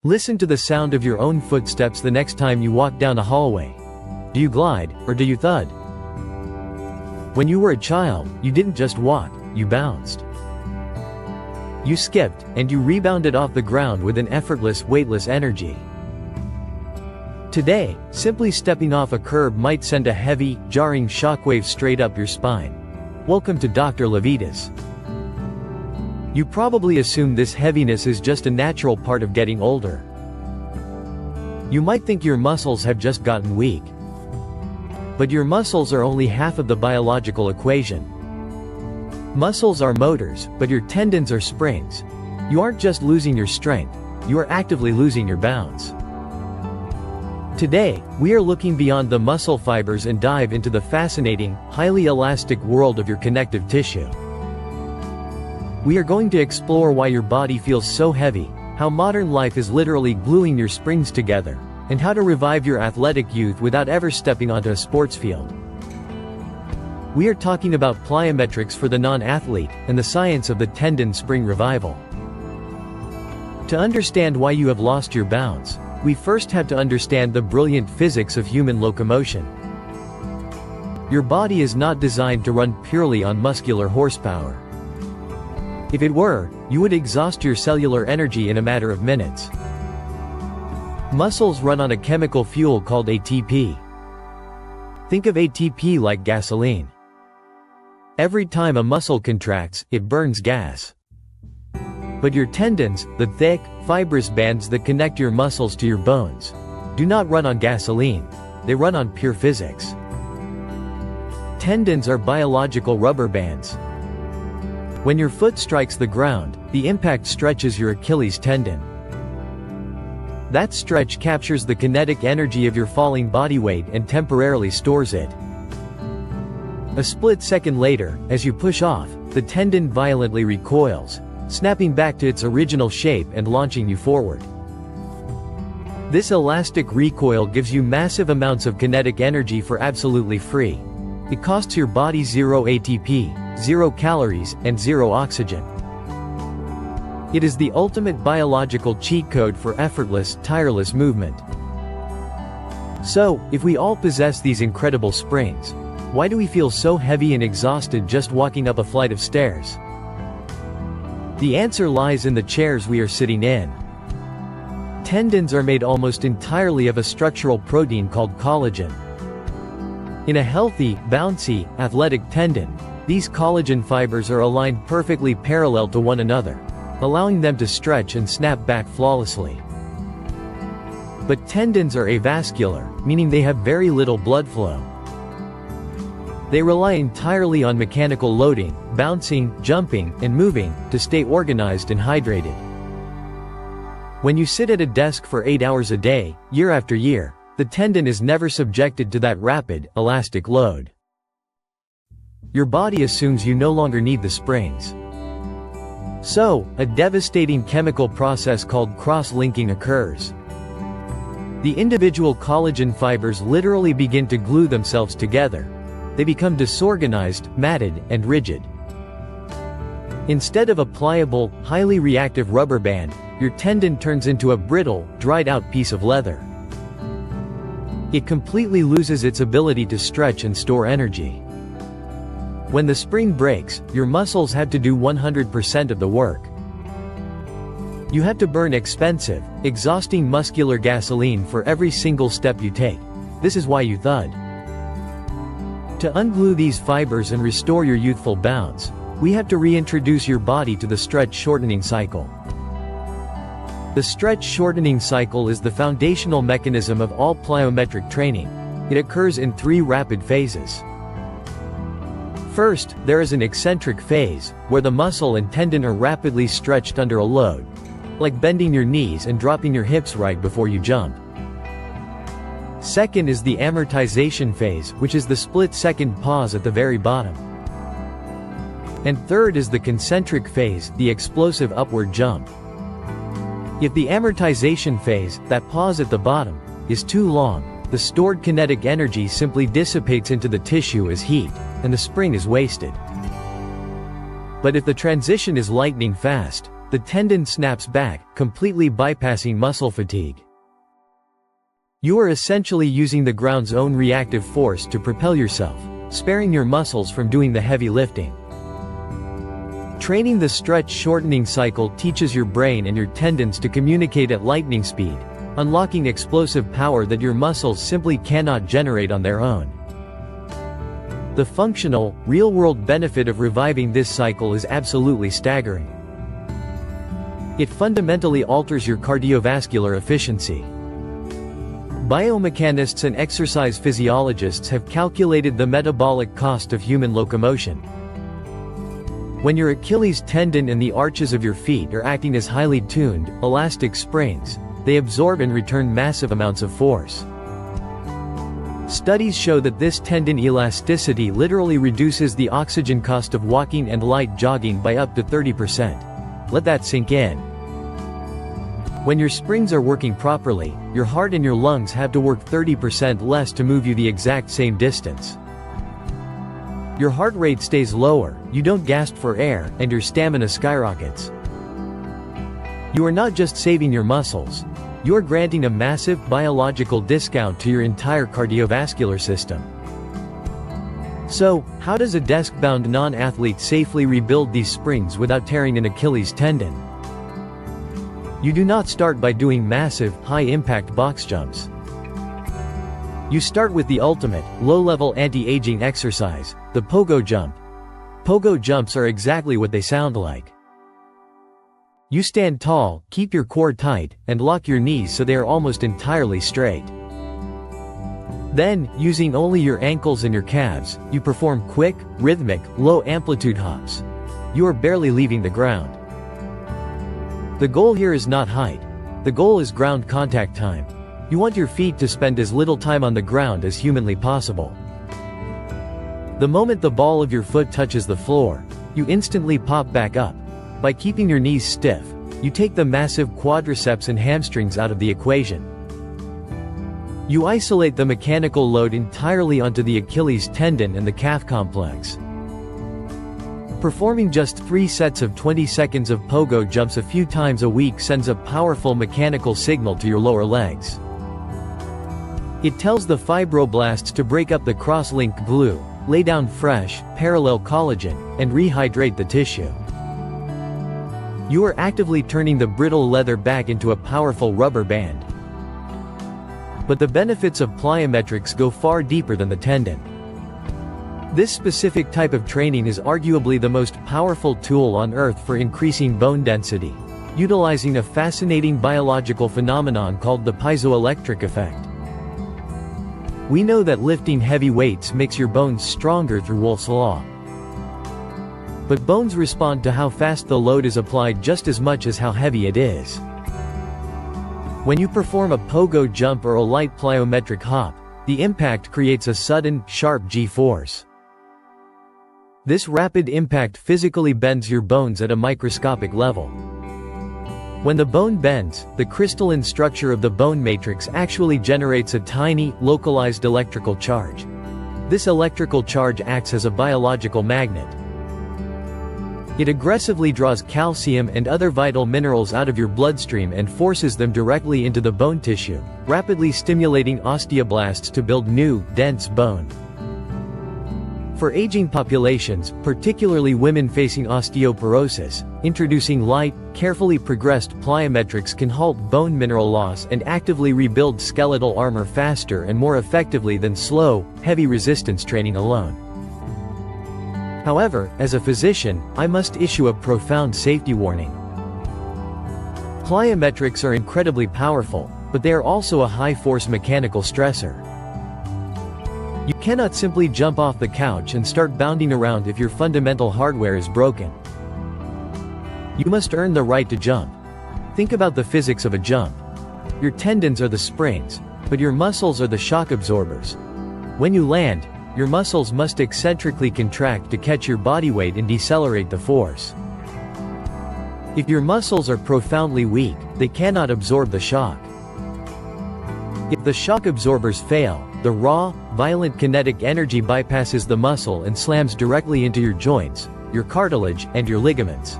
Listen to the sound of your own footsteps the next time you walk down a hallway. Do you glide, or do you thud? When you were a child, you didn't just walk, you bounced. You skipped, and you rebounded off the ground with an effortless, weightless energy. Today, simply stepping off a curb might send a heavy, jarring shockwave straight up your spine. Welcome to Dr. Levitas. You probably assume this heaviness is just a natural part of getting older. You might think your muscles have just gotten weak. But your muscles are only half of the biological equation. Muscles are motors, but your tendons are springs. You aren't just losing your strength, you are actively losing your balance. Today, we are looking beyond the muscle fibers and dive into the fascinating, highly elastic world of your connective tissue. We are going to explore why your body feels so heavy, how modern life is literally gluing your springs together, and how to revive your athletic youth without ever stepping onto a sports field. We are talking about plyometrics for the non-athlete, and the science of the tendon spring revival. To understand why you have lost your balance, we first have to understand the brilliant physics of human locomotion. Your body is not designed to run purely on muscular horsepower. If it were, you would exhaust your cellular energy in a matter of minutes. Muscles run on a chemical fuel called ATP. Think of ATP like gasoline. Every time a muscle contracts, it burns gas. But your tendons, the thick, fibrous bands that connect your muscles to your bones, do not run on gasoline, they run on pure physics. Tendons are biological rubber bands. When your foot strikes the ground, the impact stretches your Achilles tendon. That stretch captures the kinetic energy of your falling body weight and temporarily stores it. A split second later, as you push off, the tendon violently recoils, snapping back to its original shape and launching you forward. This elastic recoil gives you massive amounts of kinetic energy for absolutely free. It costs your body 0 ATP, 0 calories, and 0 oxygen. It is the ultimate biological cheat code for effortless, tireless movement. So, if we all possess these incredible springs, why do we feel so heavy and exhausted just walking up a flight of stairs? The answer lies in the chairs we are sitting in. Tendons are made almost entirely of a structural protein called collagen. In a healthy, bouncy, athletic tendon, these collagen fibers are aligned perfectly parallel to one another, allowing them to stretch and snap back flawlessly. But tendons are avascular, meaning they have very little blood flow. They rely entirely on mechanical loading, bouncing, jumping, and moving, to stay organized and hydrated. When you sit at a desk for 8 hours a day, year after year, the tendon is never subjected to that rapid, elastic load. Your body assumes you no longer need the springs. So, a devastating chemical process called cross-linking occurs. The individual collagen fibers literally begin to glue themselves together. They become disorganized, matted, and rigid. Instead of a pliable, highly reactive rubber band, your tendon turns into a brittle, dried-out piece of leather. It completely loses its ability to stretch and store energy. When the spring breaks, your muscles have to do 100% of the work. You have to burn expensive, exhausting muscular gasoline for every single step you take. This is why you thud. To unglue these fibers and restore your youthful bounce, we have to reintroduce your body to the stretch-shortening cycle. The stretch-shortening cycle is the foundational mechanism of all plyometric training. It occurs in 3 rapid phases. First, there is an eccentric phase, where the muscle and tendon are rapidly stretched under a load, like bending your knees and dropping your hips right before you jump. Second is the amortization phase, which is the split-second pause at the very bottom. And third is the concentric phase, the explosive upward jump. If the amortization phase, that pause at the bottom, is too long, the stored kinetic energy simply dissipates into the tissue as heat, and the spring is wasted. But if the transition is lightning fast, the tendon snaps back, completely bypassing muscle fatigue. You are essentially using the ground's own reactive force to propel yourself, sparing your muscles from doing the heavy lifting. Training the stretch-shortening cycle teaches your brain and your tendons to communicate at lightning speed, unlocking explosive power that your muscles simply cannot generate on their own. The functional, real-world benefit of reviving this cycle is absolutely staggering. It fundamentally alters your cardiovascular efficiency. Biomechanists and exercise physiologists have calculated the metabolic cost of human locomotion. When your Achilles tendon and the arches of your feet are acting as highly tuned, elastic springs, they absorb and return massive amounts of force. Studies show that this tendon elasticity literally reduces the oxygen cost of walking and light jogging by up to 30%. Let that sink in. When your springs are working properly, your heart and your lungs have to work 30% less to move you the exact same distance. Your heart rate stays lower, you don't gasp for air, and your stamina skyrockets. You are not just saving your muscles, you are granting a massive biological discount to your entire cardiovascular system. So, how does a desk-bound non-athlete safely rebuild these springs without tearing an Achilles tendon? You do not start by doing massive, high-impact box jumps. You start with the ultimate, low-level anti-aging exercise, the Pogo jump. Pogo jumps are exactly what they sound like. You stand tall, keep your core tight, and lock your knees so they are almost entirely straight. Then, using only your ankles and your calves, you perform quick, rhythmic, low-amplitude hops. You are barely leaving the ground. The goal here is not height. The goal is ground contact time. You want your feet to spend as little time on the ground as humanly possible. The moment the ball of your foot touches the floor, you instantly pop back up. By keeping your knees stiff, you take the massive quadriceps and hamstrings out of the equation. You isolate the mechanical load entirely onto the Achilles tendon and the calf complex. Performing just 3 sets of 20 seconds of Pogo jumps a few times a week sends a powerful mechanical signal to your lower legs. It tells the fibroblasts to break up the cross-linked glue, lay down fresh, parallel collagen, and rehydrate the tissue. You are actively turning the brittle leather back into a powerful rubber band. But the benefits of plyometrics go far deeper than the tendon. This specific type of training is arguably the most powerful tool on Earth for increasing bone density, utilizing a fascinating biological phenomenon called the piezoelectric effect. We know that lifting heavy weights makes your bones stronger through Wolff's Law. But bones respond to how fast the load is applied just as much as how heavy it is. When you perform a Pogo jump or a light plyometric hop, the impact creates a sudden, sharp G-force. This rapid impact physically bends your bones at a microscopic level. When the bone bends, the crystalline structure of the bone matrix actually generates a tiny, localized electrical charge. This electrical charge acts as a biological magnet. It aggressively draws calcium and other vital minerals out of your bloodstream and forces them directly into the bone tissue, rapidly stimulating osteoblasts to build new, dense bone. For aging populations, particularly women facing osteoporosis, introducing light, carefully progressed plyometrics can halt bone mineral loss and actively rebuild skeletal armor faster and more effectively than slow, heavy resistance training alone. However, as a physician, I must issue a profound safety warning. Plyometrics are incredibly powerful, but they are also a high-force mechanical stressor. You cannot simply jump off the couch and start bounding around if your fundamental hardware is broken. You must earn the right to jump. Think about the physics of a jump. Your tendons are the springs, but your muscles are the shock absorbers. When you land, your muscles must eccentrically contract to catch your body weight and decelerate the force. If your muscles are profoundly weak, they cannot absorb the shock. If the shock absorbers fail, the raw, violent kinetic energy bypasses the muscle and slams directly into your joints, your cartilage, and your ligaments.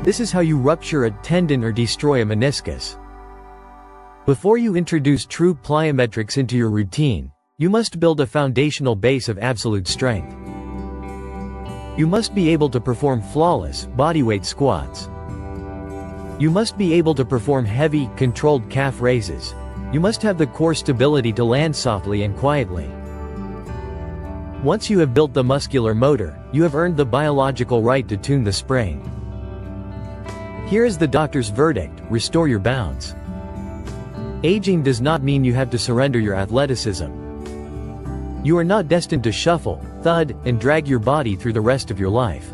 This is how you rupture a tendon or destroy a meniscus. Before you introduce true plyometrics into your routine, you must build a foundational base of absolute strength. You must be able to perform flawless, bodyweight squats. You must be able to perform heavy, controlled calf raises. You must have the core stability to land softly and quietly. Once you have built the muscular motor, you have earned the biological right to tune the spring. Here is the doctor's verdict: restore your bounce. Aging does not mean you have to surrender your athleticism. You are not destined to shuffle, thud, and drag your body through the rest of your life.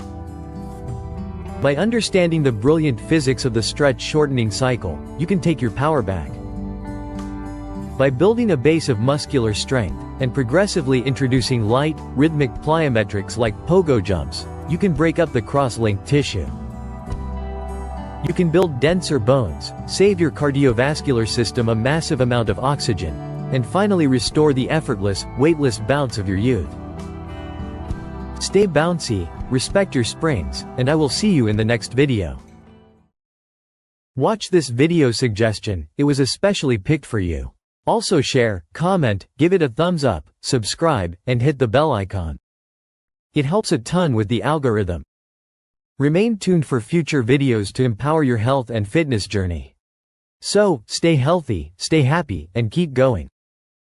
By understanding the brilliant physics of the stretch-shortening cycle, you can take your power back. By building a base of muscular strength, and progressively introducing light, rhythmic plyometrics like pogo jumps, you can break up the cross-linked tissue. You can build denser bones, save your cardiovascular system a massive amount of oxygen, and finally restore the effortless, weightless bounce of your youth. Stay bouncy, respect your springs, and I will see you in the next video. Watch this video suggestion, it was especially picked for you. Also share, comment, give it a thumbs up, subscribe, and hit the bell icon. It helps a ton with the algorithm. Remain tuned for future videos to empower your health and fitness journey. So, stay healthy, stay happy, and keep going.